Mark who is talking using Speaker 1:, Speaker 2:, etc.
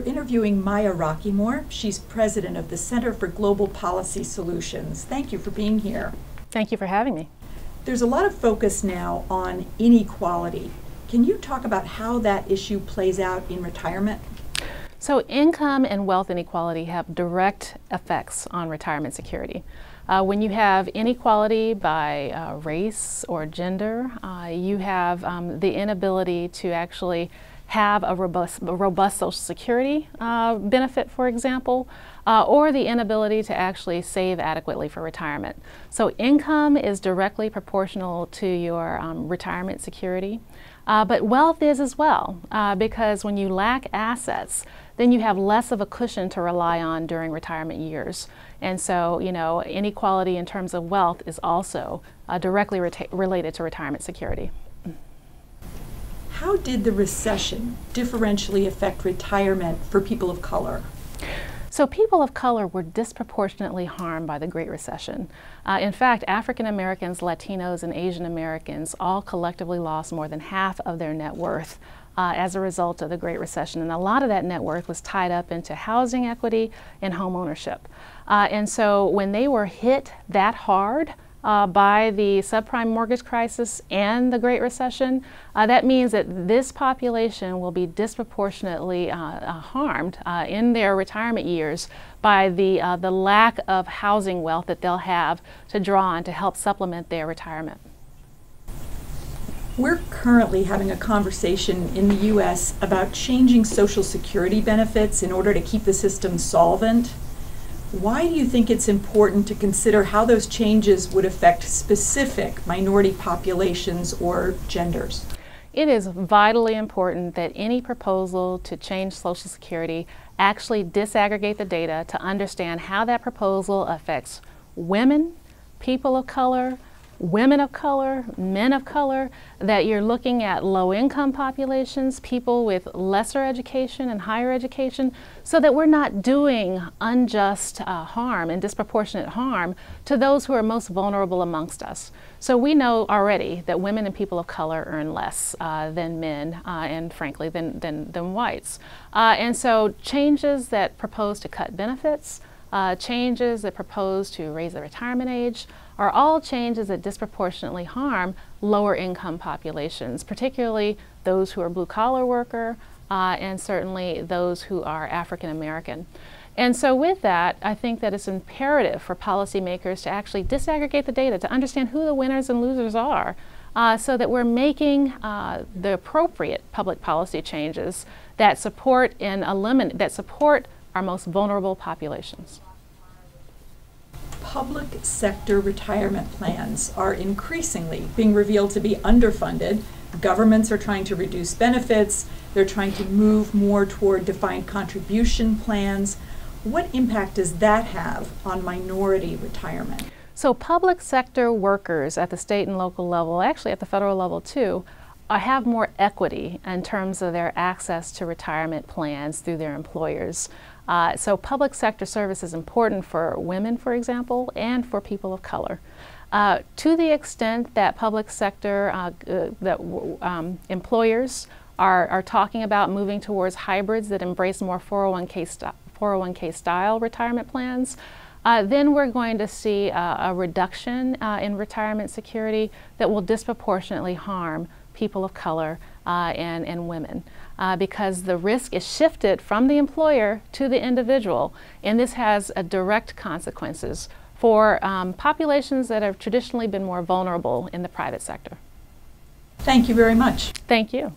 Speaker 1: We're interviewing Maya Rockeymoore. She's president of the Center for Global Policy Solutions. Thank you for being here.
Speaker 2: Thank you for having me.
Speaker 1: There's a lot of focus now on inequality. Can you talk about how that issue plays out in retirement?
Speaker 2: So income and wealth inequality have direct effects on retirement security. When you have inequality by race or gender, you have the inability to actually have a robust Social Security benefit, for example, or the inability to actually save adequately for retirement. So income is directly proportional to your retirement security, but wealth is as well, because when you lack assets, then you have less of a cushion to rely on during retirement years. And so, inequality in terms of wealth is also directly related to retirement security.
Speaker 1: How did the recession differentially affect retirement for people of color?
Speaker 2: So people of color were disproportionately harmed by the Great Recession. In fact, African Americans, Latinos, and Asian Americans all collectively lost more than half of their net worth as a result of the Great Recession. And a lot of that net worth was tied up into housing equity and home ownership. And so when they were hit that hard by the subprime mortgage crisis and the Great Recession, that means that this population will be disproportionately harmed in their retirement years by the lack of housing wealth that they'll have to draw on to help supplement their retirement.
Speaker 1: We're currently having a conversation in the U.S. about changing Social Security benefits in order to keep the system solvent. Why do you think it's important to consider how those changes would affect specific minority populations or genders?
Speaker 2: It is vitally important that any proposal to change Social Security actually disaggregate the data to understand how that proposal affects women, people of color, women of color, men of color, that you're looking at low-income populations, people with lesser education and higher education, so that we're not doing unjust harm and disproportionate harm to those who are most vulnerable amongst us. So we know already that women and people of color earn less than men and frankly than whites. And so changes that propose to cut benefits, changes that propose to raise the retirement age are all changes that disproportionately harm lower income populations, particularly those who are blue-collar worker and certainly those who are African American. And so with that, I think that it's imperative for policymakers to actually disaggregate the data to understand who the winners and losers are so that we're making the appropriate public policy changes that support our most vulnerable populations.
Speaker 1: Public sector retirement plans are increasingly being revealed to be underfunded. Governments are trying to reduce benefits. They're trying to move more toward defined contribution plans. What impact does that have on minority retirement?
Speaker 2: So public sector workers at the state and local level, actually at the federal level too, have more equity in terms of their access to retirement plans through their employers. So public sector service is important for women, for example, and for people of color. To the extent that public sector employers are talking about moving towards hybrids that embrace more 401k style retirement plans, then we're going to see a reduction in retirement security that will disproportionately harm people of color and women because the risk is shifted from the employer to the individual, and this has direct consequences for populations that have traditionally been more vulnerable in the private sector.
Speaker 1: Thank you very much.
Speaker 2: Thank you.